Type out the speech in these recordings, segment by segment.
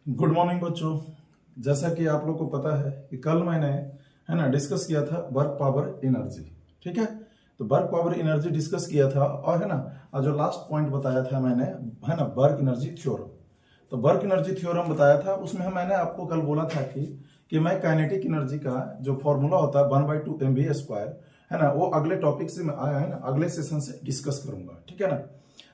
Good morning बच्चों। जैसा कि आप लोग को पता है कि कल मैंने डिस्कस किया था वर्क पावर एनर्जी। ठीक है, तो वर्क पावर एनर्जी डिस्कस किया था और जो लास्ट पॉइंट बताया था मैंने वर्क एनर्जी थ्योरम। तो वर्क एनर्जी थ्योरम बताया था, उसमें मैंने आपको कल बोला था कि मैं काइनेटिक एनर्जी का जो फॉर्मूला होता है 1/2 mv स्क्वायर वो अगले टॉपिक से मैं आया अगले सेशन से डिस्कस करूंगा। ठीक है ना।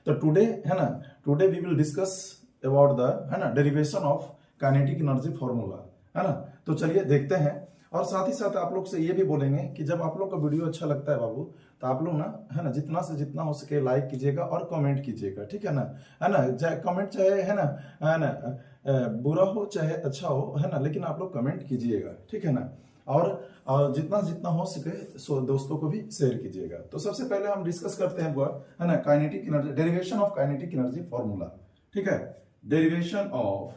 तो today we will discuss about the derivation of kinetic energy formula. है ना। तो चलिए देखते हैं, और साथ ही साथ आप लोग से ये भी बोलेंगे कि जब आप लोग का वीडियो अच्छा लगता है बाबू, तो आप लोग जितना से जितना हो सके लाइक कीजिएगा और कमेंट कीजिएगा। ठीक है ना। चाहे कमेंट चाहे बुरा हो चाहे अच्छा हो, लेकिन आप लोग कमेंट कीजिएगा। ठीक है ना। और जितना जितना हो सके दोस्तों को भी शेयर कीजिएगा। तो सबसे पहले हम डिस्कस करते हैं kinetic energy, derivation of kinetic energy formula. ठीक है, derivation of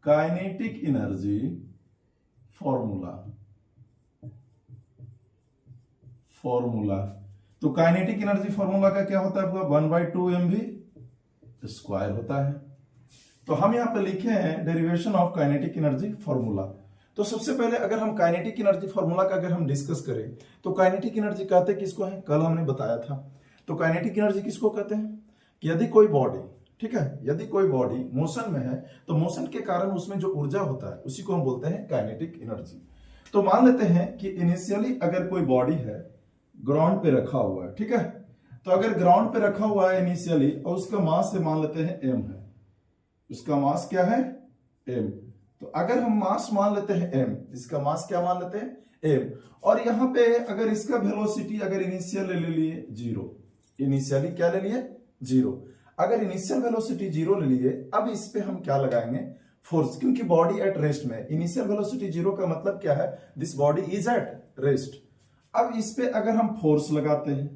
kinetic energy formula. तो काइनेटिक एनर्जी फॉर्मूला का क्या होता है आपका 1/2 mv स्क्वायर होता है। तो हम यहां पे लिखे हैं derivation of kinetic energy formula. तो सबसे पहले अगर हम काइनेटिक एनर्जी फॉर्मूला का अगर हम डिस्कस करें तो काइनेटिक एनर्जी कहते किसको है, कल हमने बताया था। तो काइनेटिक एनर्जी किसको कहते हैं कि यदि कोई बॉडी, ठीक है, यदि कोई बॉडी मोशन में है तो मोशन के कारण उसमें जो ऊर्जा होता है उसी को हम बोलते हैं काइनेटिक एनर्जी। तो मान लेते हैं कि इनिशियली अगर कोई बॉडी है ग्राउंड पे रखा हुआ है, ठीक है, तो अगर ग्राउंड पे रखा हुआ है इनिशियली और उसका मास से मान लेते हैं m है, उसका मास क्या है m। तो अगर हम मास मान लेते हैं m, इसका मास क्या मान लेते हैं m, और यहां पे अगर इसका वेलोसिटी अगर इनिशियल ले लिए जीरो, इनिशियली क्या ले लिए जीरो, अगर इनिशियल वेलोसिटी जीरो ले लिए, अब इस पे हम क्या लगाएंगे फोर्स, क्योंकि बॉडी एट रेस्ट में, इनिशियल वेलोसिटी जीरो का मतलब क्या है, this body is at rest. अब इस पे अगर हम फोर्स लगाते हैं,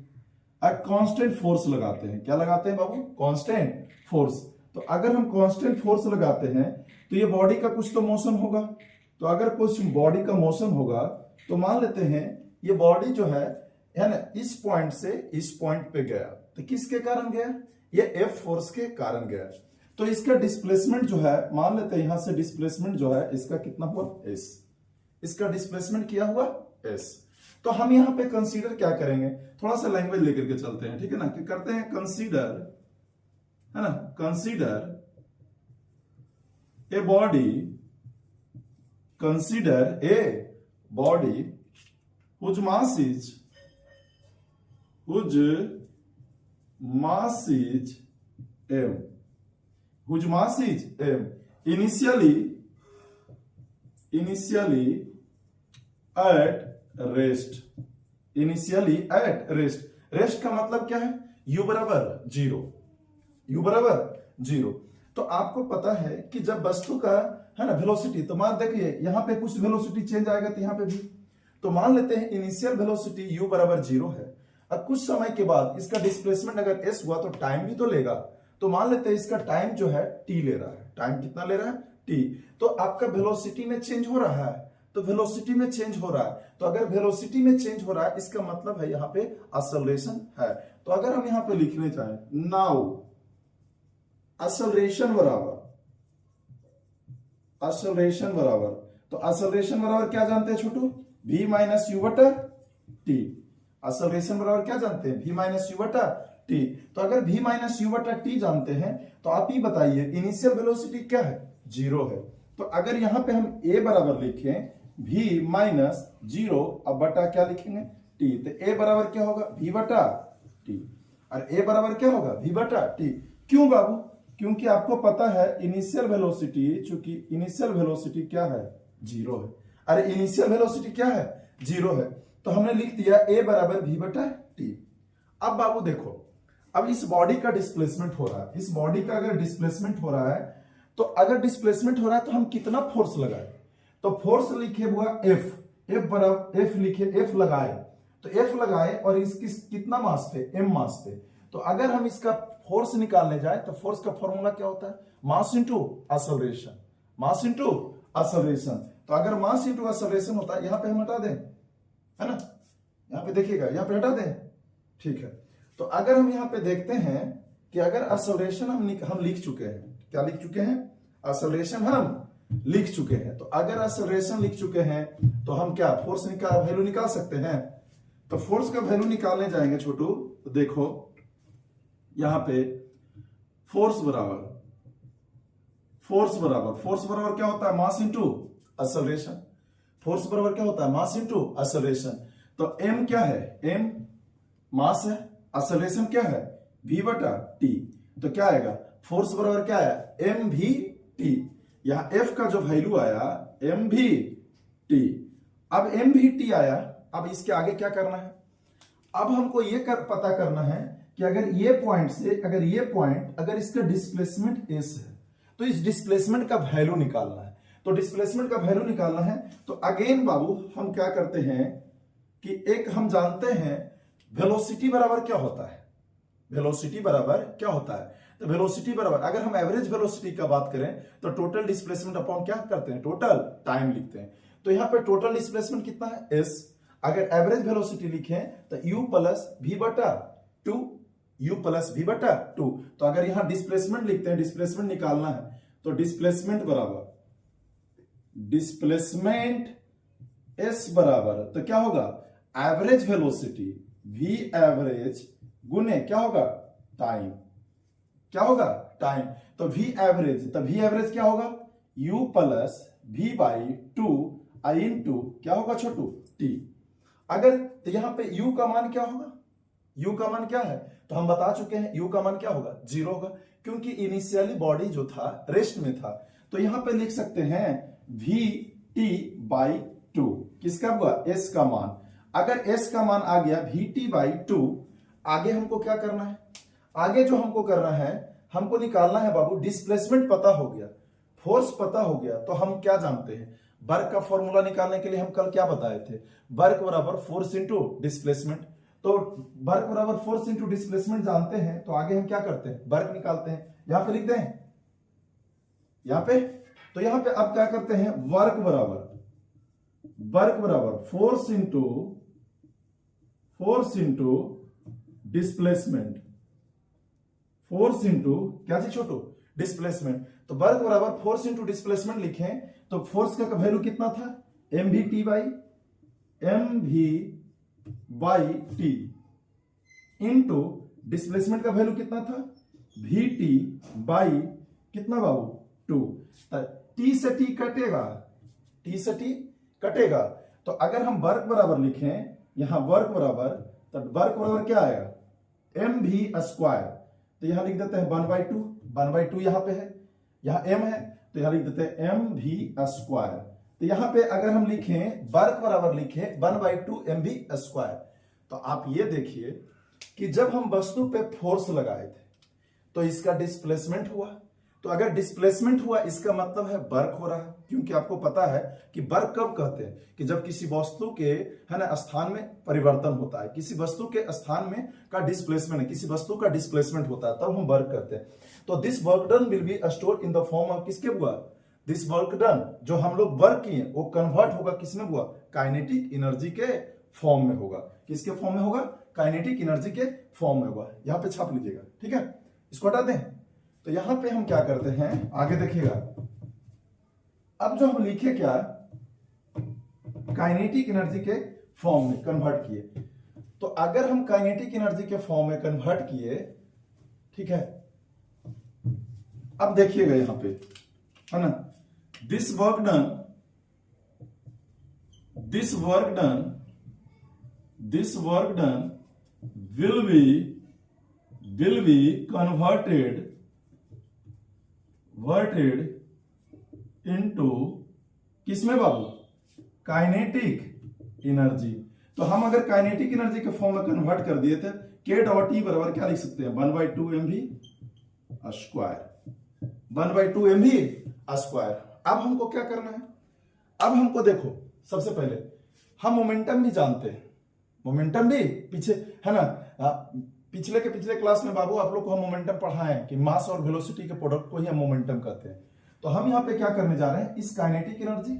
कांस्टेंट फोर्स लगाते हैं, क्या लगाते हैं बाबू, कांस्टेंट फोर्स। तो अगर हम कांस्टेंट फोर्स लगाते हैं तो ये बॉडी का कुछ तो मोशन होगा। तो अगर कुछ बॉडी का मोशन होगा तो मान लेते हैं ये बॉडी जो है ना इस पॉइंट से इस पॉइंट पे गया, तो किसके कारण गया, ये एफ फोर्स के कारण गया। तो इसका डिस्प्लेसमेंट जो है, मान लेते हैं यहां से डिस्प्लेसमेंट जो है इसका कितना हुआ एस, इसका डिस्प्लेसमेंट किया हुआ एस। तो हम यहां पे कंसीडर क्या करेंगे, थोड़ा सा लैंग्वेज लेकर के चलते हैं, ठीक है ना, कि करते हैं कंसीडर, है ना, consider a body, consider a body whose mass is m, whose mass is m, initially at rest, initially at rest. Rest का मतलब क्या है, u बराबर जीरो, u बराबर जीरो। तो आपको पता है कि जब वस्तु का वेलोसिटी, तो मान देखिए यहां पे कुछ वेलोसिटी चेंज आएगा तो यहां पे भी, तो मान लेते हैं इनिशियल वेलोसिटी u बराबर जीरो है। अब कुछ समय के बाद इसका डिस्प्लेसमेंट अगर s हुआ तो टाइम भी तो लेगा। तो मान लेते हैं इसका टाइम जो है t ले रहा है, टाइम कितना ले रहा है t। तो आपका वेलोसिटी में चेंज हो रहा है, तो वेलोसिटी में चेंज हो रहा है, तो अगर वेलोसिटी में चेंज हो रहा है इसका मतलब है यहाँ पे एक्सेलरेशन है। तो अगर हम यहाँ पे लिखने चाहें नाउ एक्सेलरेशन बराबर, तो एक्सेलरेशन बराबर क्या जानते हैं छोटू, v माइनस यू बटा टी। एक्सेलरेशन बराबर क्या जानते हैं, v माइनस यू बटा टी। तो अगर v माइनस यू बटा टी जानते हैं तो आप ही बताइए इनिशियल वेलोसिटी क्या है, जीरो है। तो अगर यहां पे हम a बराबर लिखें v माइनस जीरो, अब बटा क्या लिखेंगे t, तो a बराबर क्या होगा v बटा t, और a बराबर क्या होगा v बटा t। क्यों बाबू, क्योंकि आपको पता है इनिशियल वेलोसिटी, चूंकि इनिशियल वेलोसिटी क्या है जीरो है, अरे इनिशियल वेलोसिटी क्या है जीरो है, तो हमने लिख दिया a बराबर v बटा t। अब बाबू देखो, अब इस बॉडी का डिस्प्लेसमेंट हो रहा है, इस बॉडी का अगर डिस्प्लेसमेंट हो रहा है, तो अगर डिस्प्लेसमेंट हो रहा है तो हम कितना फोर्स लगाए, तो फोर्स लिखे हुआ F, F बराबर F लिखे, F लगाए, तो F लगाए और इसकी कितना मास पे, m मास पे। तो अगर हम इसका फोर्स निकालने जाए तो फोर्स का फॉर्मूला क्या होता है, mass into acceleration, mass into acceleration. तो अगर मास इंटू एक्सेलरेशन होता है, यहां पे हम हटा दें, है ना, यहां पे देखिएगा, यहां पे हटा दें, ठीक है। तो अगर हम यहाँ पे देखते हैं कि अगर एक्सेलरेशन हम लिख चुके हैं, क्या लिख चुके हैं? एक्सेलरेशन हम लिख चुके हैं। तो अगर एक्सेलरेशन लिख चुके हैं तो हम क्या फोर्स का वैल्यू निकाल सकते हैं। तो फोर्स का वैल्यू निकालने जाएंगे छोटू, तो देखो यहां पे फोर्स बराबर क्या होता है? Mass into acceleration. फोर्स बराबर क्या होता है? Mass into acceleration. तो m क्या है? m मास है, एक्सेलरेशन क्या है? v बटा t। तो क्या आएगा? फोर्स बराबर क्या आया? m v t। यहां f का जो वैल्यू आया m v t। अब m v t आया, अब इसके आगे क्या करना है? अब हमको ये पता करना है कि अगर ये पॉइंट से अगर इसका डिस्प्लेसमेंट s है तो इस डिस्प्लेसमेंट का वैल्यू निकालना है। तो डिस्प्लेसमेंट का वैल्यू निकालना है तो अगेन बाबू हम क्या करते हैं कि एक हम जानते हैं वेलोसिटी बराबर क्या होता है। वेलोसिटी बराबर क्या होता है? तो वेलोसिटी बराबर अगर हम एवरेज वेलोसिटी का बात करें तो टोटल डिस्प्लेसमेंट अपॉन क्या करते हैं? टोटल टाइम लिखते हैं। तो यहां पे टोटल डिस्प्लेसमेंट कितना है? s। अगर एवरेज वेलोसिटी लिखें तो u प्लस v बटा 2, u प्लस v बटा 2। तो अगर यहां डिस्प्लेसमेंट लिखते हैं, डिस्प्लेसमेंट निकालना है तो डिस्प्लेसमेंट s बराबर तो क्या होगा? एवरेज वेलोसिटी v एवरेज गुने क्या होगा? टाइम। क्या होगा? टाइम। तो v एवरेज क्या होगा? u plus v by 2 I into क्या होगा छोटू? t। अगर तो यहां पे u का मान क्या होगा? u का मान क्या है? तो हम बता चुके हैं u का मान क्या होगा? 0 होगा, क्योंकि इनिशियली बॉडी जो था रेस्ट में था। तो यहां पे लिख सकते हैं v t बाई 2। किसका हुआ? s का मान। अगर s का मान आ गया v t बाई 2, आगे हमको क्या करना है? आगे जो हमको करना है, हमको निकालना है बाबू डिस्प्लेसमेंट पता हो गया, फोर्स पता हो गया। तो हम क्या जानते हैं? वर्क का फॉर्मूला निकालने के लिए हम कल क्या बताए थे? वर्क बराबर फोर्स इंटू डिस्प्लेसमेंट। तो वर्क बराबर फोर्स इंटू डिस्प्लेसमेंट जानते हैं तो आगे हम क्या करते हैं? वर्क निकालते हैं। यहां पे लिख दें, यहां पे तो यहां पे अब क्या करते हैं? वर्क बराबर force into displacement. Force into क्या चीज छोटू? डिस्प्लेसमेंट। तो वर्क बराबर फोर्स इंटू डिस्प्लेसमेंट लिखें तो फोर्स का वैल्यू कितना था? mvt by T into displacement का वैल्यू कितना था? vt बाई कितना बाबू? 2। t से t कटेगा। तो अगर हम वर्क बराबर लिखें, यहां वर्क बराबर, तो वर्क बराबर क्या आएगा? mv square. तो यहां लिख देते हैं 1/2 यहां पे है, यहां m है तो यहां लिख देते हैं mv स्क्वायर। तो यहां पे अगर हम लिखें वर्क बराबर लिखें 1/2 mv स्क्वायर, तो आप ये देखिए कि जब हम वस्तु पे फोर्स लगाए थे तो इसका डिस्प्लेसमेंट हुआ। तो अगर डिस्प्लेसमेंट हुआ इसका मतलब है वर्क हो रहा है, क्योंकि आपको पता है कि वर्क कब कहते हैं? कि जब किसी वस्तु के है ना स्थान में परिवर्तन होता है, किसी वस्तु के स्थान में का डिस्प्लेसमेंट है, किसी वस्तु का डिस्प्लेसमेंट होता है, तब हम वर्क करते हैं। तो this work done will be stored in the form of किसके हुआ? दिस वर्क डन जो हम लोग वर्क किए वो कन्वर्ट होगा किसमें हुआ? काइनेटिक एनर्जी के फॉर्म में होगा। किसके फॉर्म में होगा? काइनेटिक एनर्जी के फॉर्म में होगा। यहां पे छाप लीजिएगा, ठीक है? इसको हटा दें। तो यहां पे हम क्या करते हैं, आगे देखिएगा। अब जो हम लिखे क्या? काइनेटिक एनर्जी के फॉर्म में कन्वर्ट किए। तो अगर हम काइनेटिक एनर्जी के फॉर्म में कन्वर्ट किए, ठीक है, अब देखिएगा यहां पे है ना, this work done will be converted into किसमें बाबू? Kinetic energy. तो हम अगर काइनेटिक एनर्जी के फॉर्म में कन्वर्ट कर दिए थे, k डॉट ई बराबर क्या लिख सकते हैं? 1/2 mv स्क्वायर। 1/2 mv square. अब हमको क्या करना है? अब हमको देखो, सबसे पहले हम मोमेंटम भी जानते हैं। मोमेंटम भी पीछे है ना, पिछले क्लास में बाबू आप लोग को हम मोमेंटम पढ़ाए हैं कि मास और वेलोसिटी के प्रोडक्ट को ही हम मोमेंटम कहते हैं। तो हम यहाँ पे क्या करने जा रहे हैं? इस काइनेटिक एनर्जी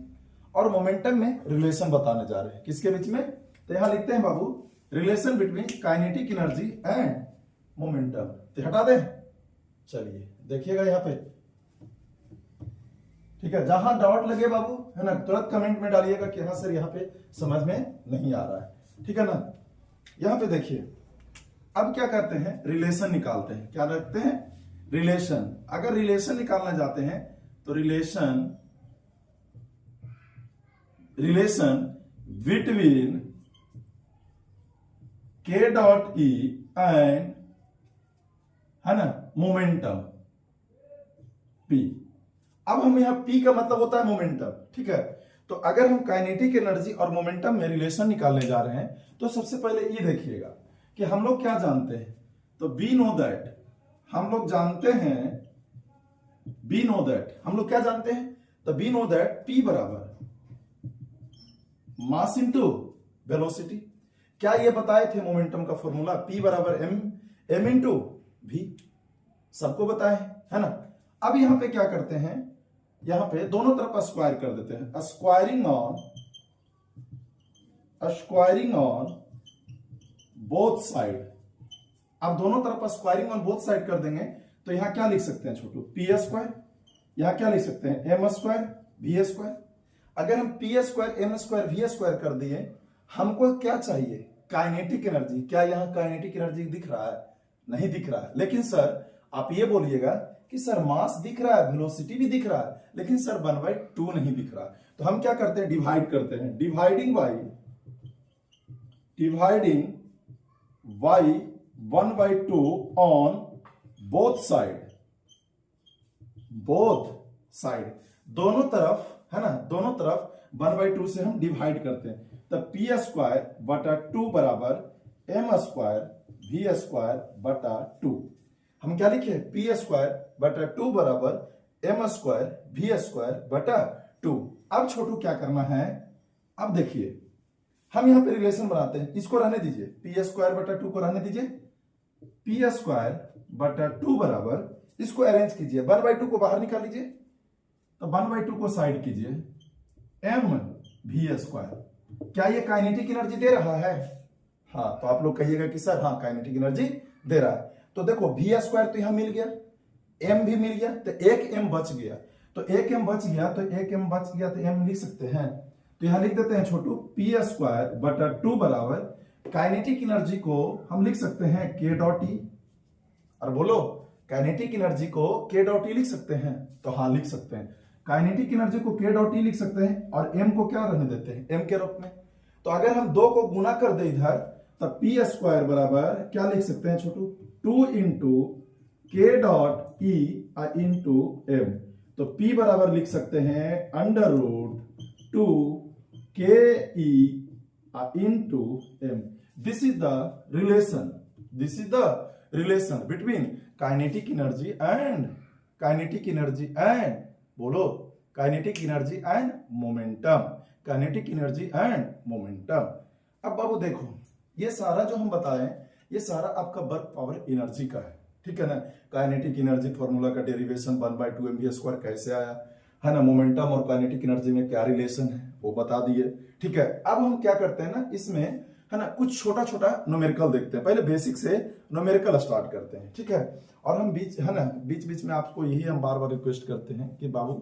और मोमेंटम में रिलेशन बताने जा रहे हैं। किसके बीच में? तो यहां लिखते हैं बाबू relation between kinetic energy and momentum. तो हटा दे, चलिए देखिएगा यहाँ पे, ठीक है, जहां डॉट लगे बाबू है ना तुरंत कमेंट में डालिएगा कि हाँ सर यहाँ पे समझ में नहीं आ रहा है, ठीक है ना। यहाँ पे देखिए, अब क्या करते हैं, रिलेशन निकालते हैं। क्या रखते हैं, रिलेशन। अगर रिलेशन निकालना चाहते हैं तो रिलेशन बिटवीन के डॉट ई एंड है ना मोमेंटम पी। अब हम यहां पी का मतलब होता है मोमेंटम, ठीक है। तो अगर हम काइनेटिक एनर्जी और मोमेंटम में रिलेशन निकालने जा रहे हैं तो सबसे पहले ये देखिएगा कि हम लोग क्या जानते हैं। तो वी नो दैट, हम लोग जानते हैं, वी नो दैट, हम लोग क्या जानते हैं, तो वी नो दैट पी बराबर मास इंटू वेलोसिटी। क्या ये बताए थे मोमेंटम का फॉर्मूला, पी बराबर एम इंटू वी, सबको बताए है ना। अब यहां पे क्या करते हैं, यहां पे दोनों तरफ स्क्वायर कर देते हैं, स्क्वायरिंग ऑन बोथ साइड। अब दोनों तरफ स्क्वायरिंग ऑन बोथ साइड कर देंगे तो यहां क्या लिख सकते हैं छोटू, पी स्क्वायर। यहां क्या लिख सकते हैं, एम स्क्वायर वी स्क्वायर। अगर हम P square M square V square कर दिए, हमको क्या चाहिए, काइनेटिक एनर्जी। क्या यहां काइनेटिक एनर्जी दिख रहा है, नहीं दिख रहा है। लेकिन सर आप ये बोलिएगा कि सर मास दिख रहा है, वेलोसिटी भी दिख रहा है, लेकिन सर 1/2 नहीं दिख रहा। तो हम क्या करते हैं, डिवाइड करते हैं, dividing by 1/2 on both side, दोनों तरफ है ना, दोनों तरफ 1/2 से हम डिवाइड करते हैं। तो पी स्क्वायर बटा 2 बराबर एम स्क्वायर वी स्क्वायर बटा 2। हम क्या लिखे, पी स्क्वायर बटा 2 बराबर एम स्क्वायर वी स्क्वायर बटा 2। अब छोटू क्या करना है, अब देखिए हम यहां पे रिलेशन बनाते हैं, इसको रहने दीजिए, पी स्क्वायर बटा 2 को रहने दीजिए, पी स्क्वायर बटा 2 बराबर, इसको अरेंज कीजिए, 1/2 को बाहर निकाल लीजिए, तो 1/2 को साइड कीजिए, एम वी स्क्वायर। क्या ये काइनेटिक एनर्जी दे रहा है, हाँ, तो आप लोग कहिएगा कि सर हाँ काइनेटिक एनर्जी दे रहा है। तो देखो वी स्क्वायर तो यहां मिल गया, एम भी मिल गया, तो एक एम बच गया, तो एक एम बच गया, तो एम लिख सकते हैं। तो यहां लिख देते हैं छोटू, पी स्क्वायर बटा 2 बराबर काइनेटिक एनर्जी को हम लिख सकते हैं के डॉट ई। और बोलो काइनेटिक एनर्जी को के डॉट ई लिख सकते हैं, तो हाँ लिख सकते हैं, काइनेटिक एनर्जी को के डॉट ई लिख सकते हैं और एम को क्या रहने देते हैं, एम के रूप में। तो अगर हम 2 को गुना कर दे इधर, तब पी स्क्वायर बराबर क्या लिख सकते हैं छोटू, 2 into K dot E into M. तो पी बराबर लिख सकते हैं √2 K E into M. This is the relation between kinetic energy and बोलो काइनेटिक एनर्जी एंड मोमेंटम। अब बाबू देखो, ये सारा जो हम बताएं, ये सारा आपका वर्क पावर एनर्जी का है, ठीक है ना। काइनेटिक एनर्जी फॉर्मूला का डेरिवेशन 1/2 mv स्क्वायर कैसे आया है ना, मोमेंटम और काइनेटिक एनर्जी में क्या रिलेशन है वो बता दिए, ठीक है। अब हम क्या करते हैं ना, इसमें है ना कुछ छोटा छोटा न्यूमेरिकल देखते हैं, पहले बेसिक से न्यूमेरिकल स्टार्ट करते हैं, ठीक है। और हम बीच में आपको यही हम बार बार रिक्वेस्ट करते हैं कि बाबू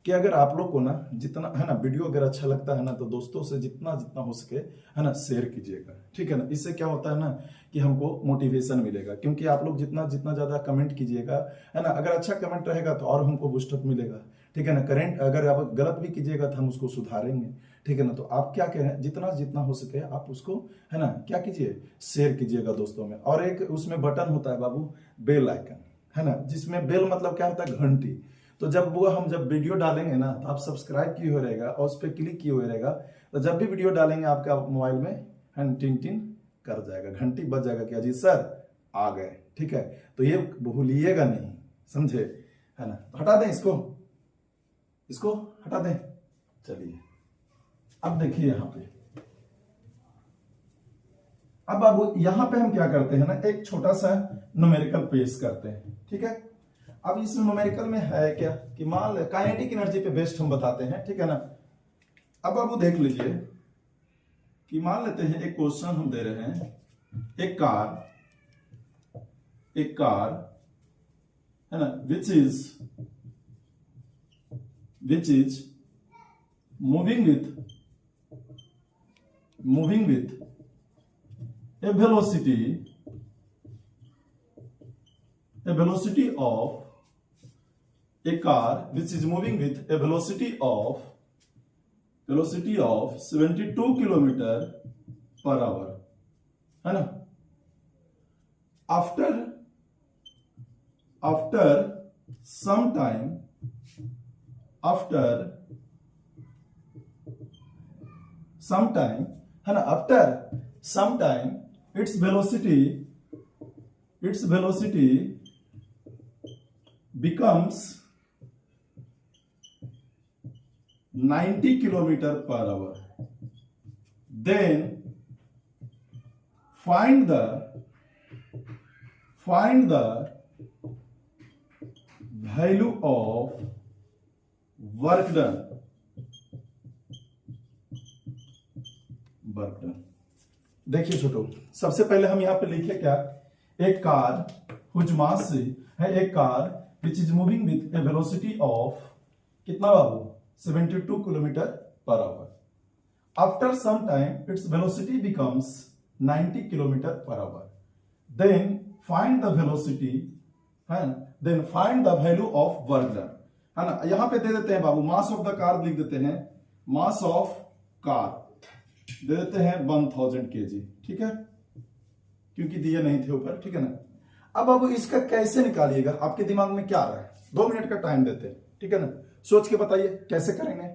कि अगर आप लोग को ना जितना है ना वीडियो अगर अच्छा लगता है ना, तो दोस्तों से जितना हो सके है ना शेयर कीजिएगा, ठीक है ना। इससे क्या होता है ना कि हमको मोटिवेशन मिलेगा, क्योंकि आप लोग जितना ज्यादा कमेंट कीजिएगा है ना, अगर अच्छा कमेंट रहेगा तो और हमको बूस्टअप मिलेगा, ठीक है ना। करेंट अगर आप गलत भी कीजिएगा तो हम उसको सुधारेंगे, ठीक है ना। तो आप क्या करें, जितना हो सके आप उसको है ना क्या कीजिए, शेयर कीजिएगा दोस्तों में। और एक उसमें बटन होता है बाबू, बेल आइकन, है ना, जिसमें बेल मतलब क्या होता है, घंटी। तो जब वीडियो डालेंगे ना, तो आप सब्सक्राइब किए हुए रहेगा और उस पर क्लिक किए हुए रहेगा, तो जब भी वीडियो डालेंगे आपका मोबाइल में टिंग टिंग कर जाएगा, घंटी बज जाएगा कि अजीत सर आ गए, ठीक है। तो ये भूलिएगा नहीं, समझे, है ना। तो हटा दें इसको हटा दें। चलिए अब देखिए यहाँ पे, अब बाबू यहाँ पे हम क्या करते हैं ना, एक छोटा सा न्यूमेरिकल पेश करते हैं, ठीक है। अब इस न्यूमेरिकल में है क्या कि मान ले काइनेटिक एनर्जी पे बेस्ड हम बताते हैं, ठीक है ना। अब बाबू देख लीजिए, कि मान लेते हैं एक क्वेश्चन हम दे रहे हैं, एक कार है ना, विच is moving with a velocity of a car which is moving with a velocity of 72 kilometre per our, है ना। after some time है ना, after some time its velocity becomes 90 kilometre per our, then find the value of work done. देखिए छोटो, सबसे पहले हम यहां पे लिखे क्या, एक कार हुज मास है, एक car which is moving with a velocity of कितना बाबू 72 kilometre per hour, after some time its velocity becomes 90 kilometre per hour, then find the velocity, है ना, then find the value of work done, है ना। यहां पे दे देते हैं बाबू मास ऑफ द कार, लिख देते हैं मास ऑफ कार दे देते हैं 1000 kg, ठीक है, क्योंकि दिए नहीं थे ऊपर, ठीक है ना। अब बाबू इसका कैसे निकालिएगा, आपके दिमाग में क्या आ रहा है, 2 मिनट का टाइम देते हैं, ठीक है ना, सोच के बताइए कैसे करेंगे।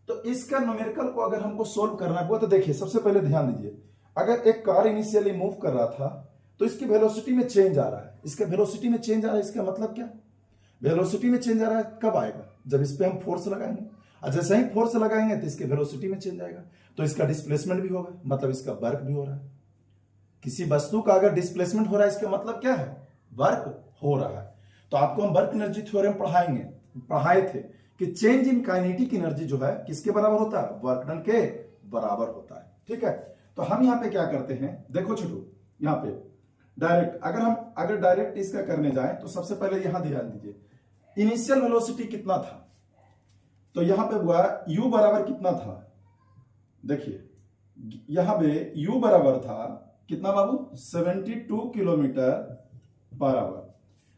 तो इसका न्यूमेरिकल को अगर हमको सोल्व करना है तो देखिए सबसे पहले ध्यान दीजिए, अगर एक कार इनिशियली मूव कर रहा था तो इसकी वेलोसिटी में चेंज आ रहा है, इसके वेलोसिटी में चेंज आ रहा है, इसका मतलब क्या, वेलोसिटी में चेंज आ रहा है कब आएगा, जब इस पे हम फोर्स लगाएंगे, और जैसे ही फोर्स लगाएंगे तो इसके वेलोसिटी में चेंज आएगा, तो इसका डिस्प्लेसमेंट भी होगा, मतलब इसका वर्क भी हो रहा है। किसी वस्तु का अगर डिस्प्लेसमेंट हो रहा है इसका मतलब क्या है, वर्क हो रहा है। तो आपको हम वर्क एनर्जी थ्योरम पढ़ाए थे कि चेंज इन काइनेटिक एनर्जी जो है किसके बराबर होता है, वर्क डन के बराबर होता है, ठीक है। तो हम यहाँ पे क्या करते हैं, देखो छोटू, यहाँ पे डायरेक्ट अगर डायरेक्ट इसका करने जाए तो सबसे पहले यहां ध्यान दीजिए, इनिशियल वेलोसिटी कितना था, तो यहां पे हुआ u बराबर कितना था, देखिए यहां पे u बराबर था कितना बाबू 72 किलोमीटर पर आवर।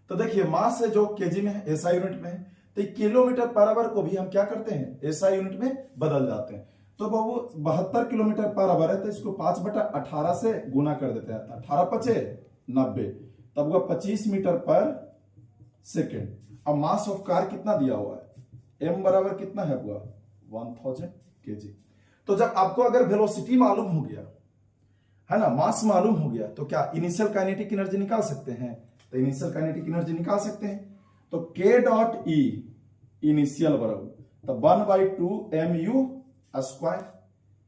तो देखिए मास है जो केजी में है, एसआई यूनिट में है, तो किलोमीटर पर आवर को भी हम क्या करते हैं एसआई यूनिट में बदल जाते हैं। तो बाबू 72 किलोमीटर पर आवर है, तो इसको 5/18 से गुना कर देते हैं, 18 पचे 90, तब हुआ 25 मीटर पर सेकेंड। अब मास ऑफ कार कितना दिया हुआ है, m बराबर कितना है हुआ 1000 kg। तो जब आपको अगर वेलोसिटी मालूम हो गया है ना, मास मालूम हो गया, तो क्या इनिशियल काइनेटिक एनर्जी निकाल सकते हैं, तो इनिशियल काइनेटिक एनर्जी निकाल सकते हैं। तो k डॉट ई इनिशियल बराबर तो 1/2 mu स्क्वायर,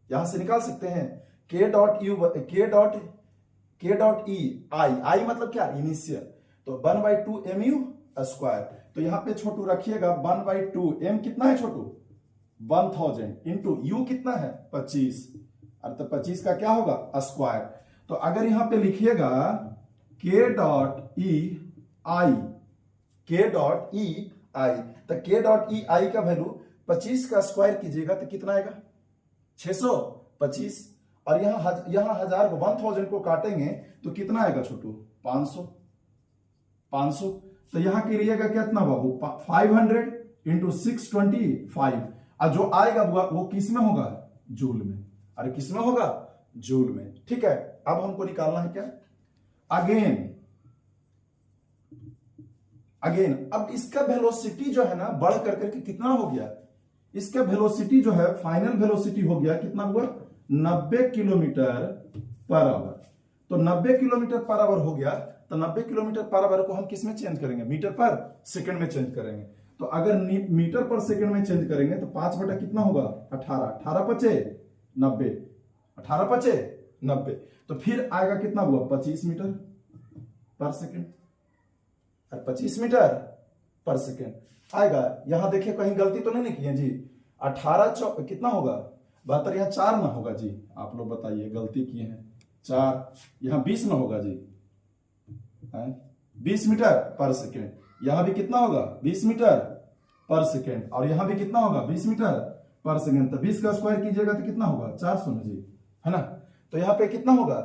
यहां से निकाल सकते हैं k डॉट ई आई मतलब क्या इनिशियल, तो 1/2 mu स्क्वायर। तो यहां पे छोटू रखिएगा 1/2 m कितना है छोटू 1000 इंटू u कितना है 25, तो 25 का क्या होगा स्क्वायर। तो अगर यहां पे लिखिएगा k डॉट ई आई, तो k डॉट ई आई का वैल्यू 25 का स्क्वायर कीजिएगा तो कितना आएगा 625, और यहां 1000 को 1000 को काटेंगे तो कितना आएगा छोटू 500। तो यहां के लिएगा कितना बाबू 500 इंटू 625, और जो आएगा वो किस में होगा जूल में, अरे किस में होगा जूल में, ठीक है। अब हमको निकालना है क्या अगेन अब इसका वेलोसिटी जो है ना बढ़ करके कितना हो गया, इसका वेलोसिटी जो है फाइनल वेलोसिटी हो गया कितना हुआ 90 किलोमीटर पर आवर। तो 90 किलोमीटर पर आवर हो गया, तो 90 किलोमीटर पर आवर को हम किस में चेंज करेंगे मीटर पर सेकंड में चेंज करेंगे। तो अगर मीटर पर सेकंड में चेंज करेंगे तो 5 बटा कितना होगा 18 पचे 90, 18 पचे 90, तो फिर आएगा कितना हुआ 25 मीटर पर सेकंड, 25 मीटर पर सेकेंड आएगा। यहां देखिए कहीं गलती तो नहीं की है जी, 18 कितना होगा 72 यहाँ 4 ना होगा जी, आप लोग बताइए, गलती किए हैं। 4 यहाँ 20 ना होगा जी, 20 मीटर पर सेकेंड। यहां भी कितना होगा, 20 मीटर पर सेकेंड, और यहां भी कितना होगा, 20 मीटर पर सेकेंड। तो 20 का स्क्वायर कीजिएगा तो कितना होगा, 400 ना जी, है ना। तो यहाँ पे कितना होगा,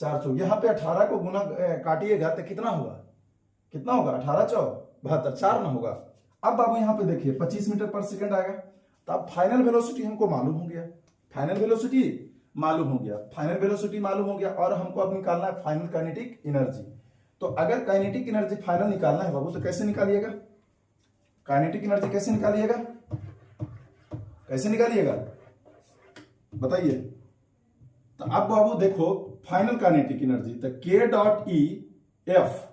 400। यहाँ पे 18 को गुना काटिएगा तो कितना होगा, कितना होगा, 18 चौ 72, 4 ना होगा। अब बाबू यहाँ पे देखिए 25 मीटर पर सेकेंड आएगा। तो अब फाइनल वेलोसिटी हमको मालूम हो गया, फाइनल वेलोसिटी मालूम हो गया, फाइनल वेलोसिटी मालूम हो गया, और हमको अब निकालना है फाइनल काइनेटिक एनर्जी। तो अगर काइनेटिक एनर्जी फाइनल निकालना है बाबू, तो कैसे निकालिएगा, काइनेटिक एनर्जी कैसे निकालिएगा, कैसे निकालिएगा बताइए। तो अब बाबू देखो फाइनल काइनेटिक एनर्जी, तो के डॉट ई एफ,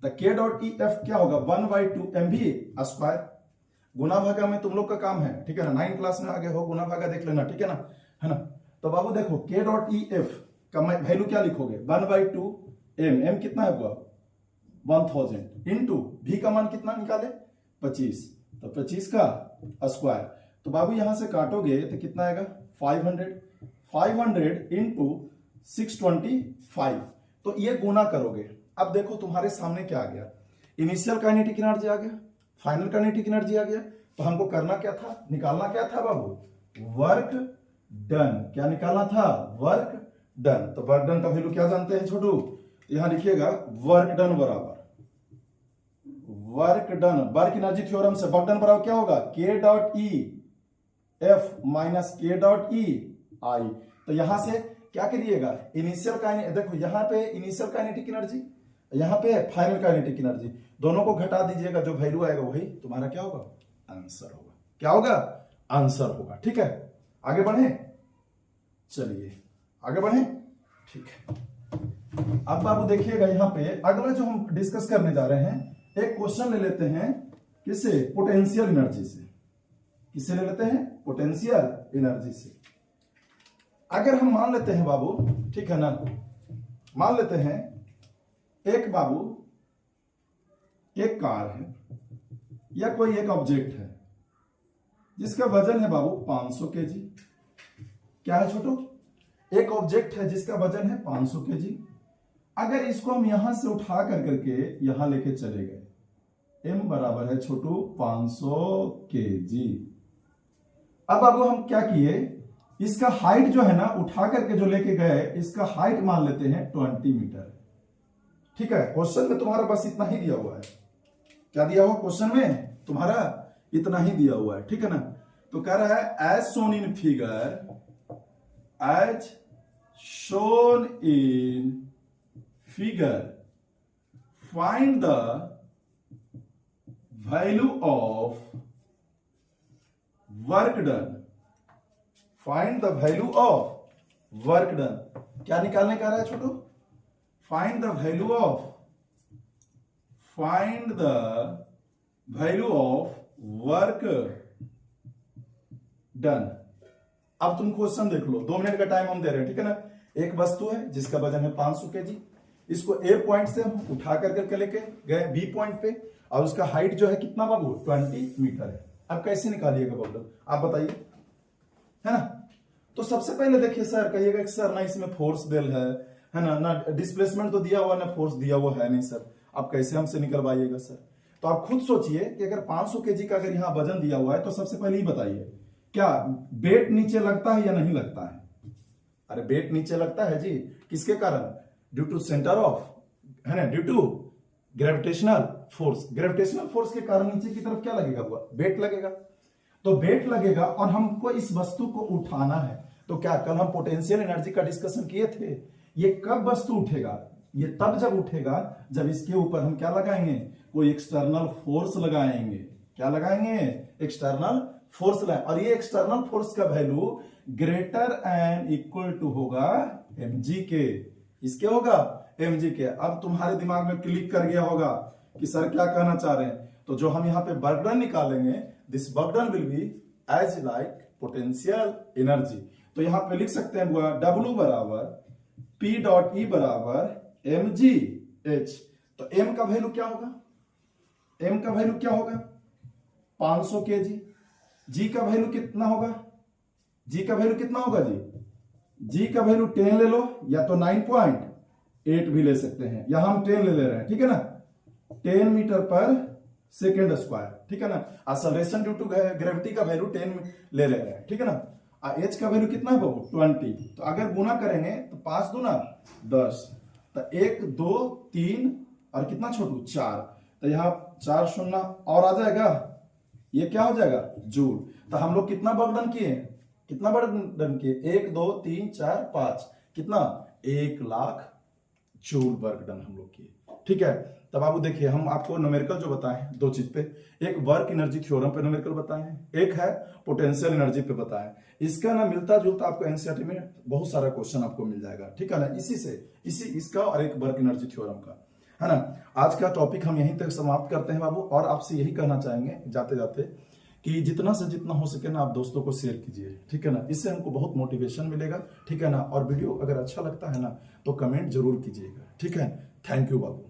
तो के डॉट ई एफ क्या होगा, 1/2 mv स्क्वायर। गुना भागा में तुम लोग का काम है, ठीक है ना, 9 क्लास में आगे हो, गुना भागा देख लेना, ठीक है ना, है ना। तो बाबू देखो के डॉट ई एफ का वैल्यू क्या लिखोगे, 1/2 m, m कितना है हुआ 1000 इंटू भी का मान कितना निकाले 25, तो 25 का स्क्वायर। तो बाबू यहां से काटोगे तो कितना आएगा 500 इंटू 625, तो ये गुना करोगे। अब देखो तुम्हारे सामने क्या आ गया, इनिशियल काइनेटिक एनर्जी आ गया, फाइनल काइनेटिक एनर्जी आ गया। तो हमको करना क्या था, निकालना क्या था बाबू, वर्क डन। क्या निकालना था, वर्क डन। तो वर्क डन का वैल्यू क्या जानते हैं छोटू, यहां लिखिएगा वर्क डन बराबर, work done, work energy theorem से वर्क डन बराबर क्या होगा, के डॉट ई एफ माइनस के डॉट ई आई। तो यहां से क्या करिएगा, इनिशियल काइनेटिक, देखो यहां पे इनिशियल काइनेटिक एनर्जी, यहां पे फाइनल काइनेटिक एनर्जी, दोनों को घटा दीजिएगा, जो वैल्यू आएगा वही तुम्हारा क्या होगा, आंसर होगा। क्या होगा, आंसर होगा। ठीक है, आगे बढ़े, चलिए आगे बढ़े, ठीक है। अब बाबू देखिएगा यहाँ पे अगला जो हम डिस्कस करने जा रहे हैं, एक क्वेश्चन ले लेते हैं, किससे, पोटेंशियल एनर्जी से। किससे ले लेते हैं, पोटेंशियल एनर्जी से। अगर हम मान लेते हैं बाबू, ठीक है ना, मान लेते हैं एक बाबू एक कार है या कोई एक ऑब्जेक्ट है जिसका वजन है बाबू 500 केजी। क्या है छोटू, एक ऑब्जेक्ट है जिसका वजन है 500 केजी। अगर इसको हम यहां से उठा कर करके यहां लेके चले गए, m बराबर है छोटू 500 केजी। अब बाबू हम क्या किए, इसका हाइट जो है ना, उठा करके जो लेके गए, इसका हाइट मान लेते हैं 20 मीटर। ठीक है, क्वेश्चन में तुम्हारा बस इतना ही दिया हुआ है। क्या दिया हुआ क्वेश्चन में तुम्हारा, इतना ही दिया हुआ है, ठीक है ना। तो कह रहा है as shown in figure, as shown in figure find the value of work done, find the value of work done. क्या निकालने का रहा है छोटू, find the value of, find the value of work done. अब तुम क्वेश्चन देख लो, 2 minute का टाइम हम दे रहे हैं, ठीक है ना। एक वस्तु है जिसका वजन है 500 केजी, इसको ए पॉइंट से हम उठा करके लेके गए बी पॉइंट पे, और उसका हाइट जो है कितना बाबू 20 मीटर है। अब कैसे निकालिएगा बाबू, आप बताइए, है ना। तो सबसे पहले देखिए सर, कहिएगा कि सर ना इसमें फोर्स देल है ना डिस्प्लेसमेंट तो दिया हुआ, ना फोर्स दिया हुआ है नहीं सर, आप कैसे हमसे निकलवाइएगा सर। तो आप खुद सोचिए कि अगर 500 केजी का अगर यहाँ वजन दिया हुआ है, तो सबसे पहले ही बताइए क्या वेट नीचे लगता है या नहीं लगता है। अरे वेट नीचे लगता है जी, किसके कारण, ड्यू टू सेंटर ऑफ, है ना, due to gravitational force. Gravitational force के कारण नीचे की तरफ क्या लगेगा, हुआ वेट लगेगा। तो वेट लगेगा और हमको इस वस्तु को उठाना है। तो क्या कल हम पोटेंशियल एनर्जी का डिस्कशन किए थे, ये कब वस्तु उठेगा, ये तब जब उठेगा जब इसके ऊपर हम क्या लगाएंगे, कोई एक्सटर्नल फोर्स लगाएंगे। क्या लगाएंगे, एक्सटर्नल फोर्स लगाएंगे। और ये एक्सटर्नल फोर्स का value greater and equal to होगा mg के, इसके होगा mg के। अब तुम्हारे दिमाग में क्लिक कर गया होगा कि सर क्या कहना चाह रहे हैं। तो जो हम यहाँ पे वर्क डन निकालेंगे, this work done will be as like potential energy. तो यहाँ पे लिख सकते हैं W बराबर P डॉट E बराबर mg h। तो m का वैल्यू क्या होगा, m का वैल्यू क्या होगा 500 केजी, g का वैल्यू कितना होगा, जी का वैल्यू कितना होगा जी का वैल्यू 10 ले लो, या तो 9.8 भी ले सकते हैं, या हम 10 ले रहे हैं, ठीक है ना, 10 मीटर पर सेकेंड स्क्वायर, ठीक है ना। एक्सेलरेशन ड्यू टू ग्रेविटी का वैल्यू 10 ले रहे हैं, ठीक है ना। एच का वैल्यू कितना है बाबू 20। तो अगर गुना करेंगे तो 5 दूना 10, तो 1 2 3 और कितना छोटू 4, तो यहाँ 4 शून्य और आ जाएगा, ये क्या हो जाएगा जूल। तो हम लोग कितना वर्क डन किए, कितना वर्क डन किए, 1 2 3 4 5, कितना 1 लाख जूल वर्क डन हम लोग किए, ठीक है। तब बाबू देखिए हम आपको न्यूमेरिकल जो बताए दो चीज पे, एक वर्क एनर्जी थ्योरम पे न्यूमेरिकल बताए हैं, एक है पोटेंशियल एनर्जी पे बताए। इसका ना मिलता जुलता आपको एनसीईआरटी में बहुत सारा क्वेश्चन आपको मिल जाएगा, ठीक है ना। इसी इसका और एक वर्क एनर्जी थ्योरम का, है ना। आज का टॉपिक हम यहीं तक समाप्त करते हैं बाबू, और आपसे यही कहना चाहेंगे जाते जाते कि जितना से जितना हो सके ना आप दोस्तों को शेयर कीजिए, ठीक है ना। इससे हमको बहुत मोटिवेशन मिलेगा, ठीक है ना। और वीडियो अगर अच्छा लगता है ना तो कमेंट जरूर कीजिएगा, ठीक है। Thank you Babu.